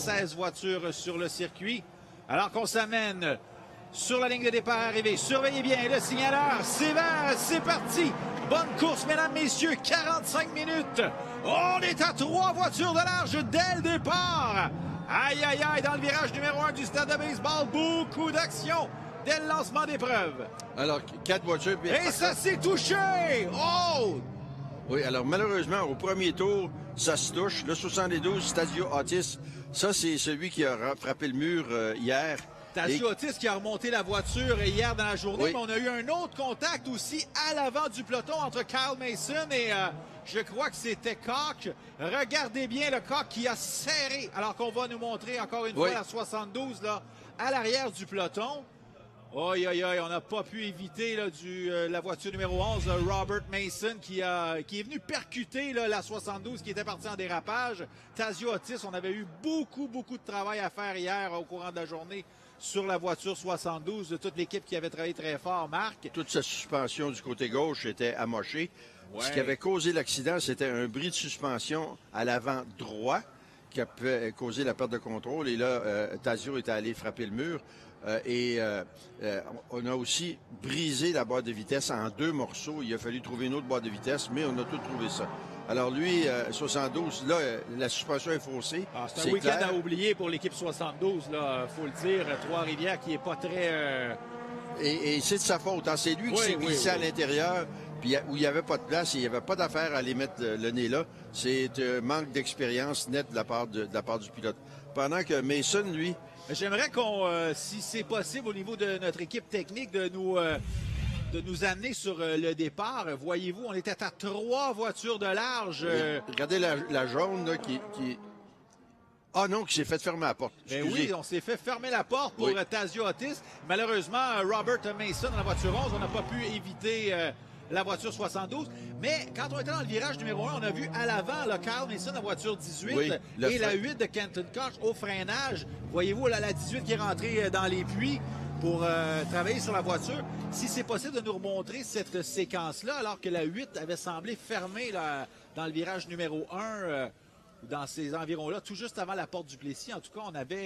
16 voitures sur le circuit. Alors qu'on s'amène sur la ligne de départ arrivée. Surveillez bien le signaleur. C'est vert, c'est parti. Bonne course, mesdames, messieurs. 45 minutes. On est à 3 voitures de large dès le départ. Aïe, aïe, aïe, dans le virage numéro 1 du stade de baseball. Beaucoup d'action dès le lancement d'épreuve. Alors, 4 voitures. Et ça s'est touché. Oh! Oui, alors malheureusement, au premier tour, ça se touche. Le 72, Tazio Otis, ça, c'est celui qui a frappé le mur hier. Tazio Otis qui a remonté la voiture hier dans la journée, oui. Mais on a eu un autre contact aussi à l'avant du peloton entre Kyle Mason et je crois que c'était Koch. Regardez bien le Koch qui a serré, alors qu'on va nous montrer encore une fois la 72 là, à l'arrière du peloton. Aïe, aïe, aïe, on n'a pas pu éviter là, la voiture numéro 11, Robert Mason, qui est venu percuter là, la 72 qui était partie en dérapage. Tazio Otis, on avait eu beaucoup de travail à faire hier au courant de la journée sur la voiture 72, de toute l'équipe qui avait travaillé très fort, Marc. Toute sa suspension du côté gauche était amochée. Ouais. Ce qui avait causé l'accident, c'était un bris de suspension à l'avant droit qui a causé la perte de contrôle. Et là, Tazio était allé frapper le mur. On a aussi brisé la boîte de vitesse en 2 morceaux. Il a fallu trouver une autre boîte de vitesse, mais on a tout trouvé ça. Alors lui, 72, là, la suspension est faussée. C'est un week-end à oublier pour l'équipe 72, là, faut le dire. Trois-Rivières qui est pas très... Et c'est de sa faute. Hein? C'est lui qui s'est glissé à l'intérieur, puis où il n'y avait pas de place, il n'y avait pas d'affaire à aller mettre le nez là. C'est un manque d'expérience nette de la part du pilote. Pendant que Mason, lui... J'aimerais qu'on, si c'est possible au niveau de notre équipe technique, de nous amener sur le départ. Voyez-vous, on était à 3 voitures de large. Regardez la jaune là, qui... Ah non, qui s'est fait fermer la porte. Ben oui, on s'est fait fermer la porte pour Tazio Otis. Malheureusement, Robert Mason dans la voiture 11, on n'a pas pu éviter la voiture 72. Mais quand on était dans le virage numéro 1, on a vu à l'avant le Kyle Mason, la voiture 18, et la 8 de Kenton Koch au freinage. Voyez-vous, là, la 18 qui est rentrée dans les puits pour travailler sur la voiture. Si c'est possible de nous remontrer cette séquence-là, alors que la 8 avait semblé fermée là, dans le virage numéro 1, dans ces environs-là, tout juste avant la porte du Plessis. En tout cas, on avait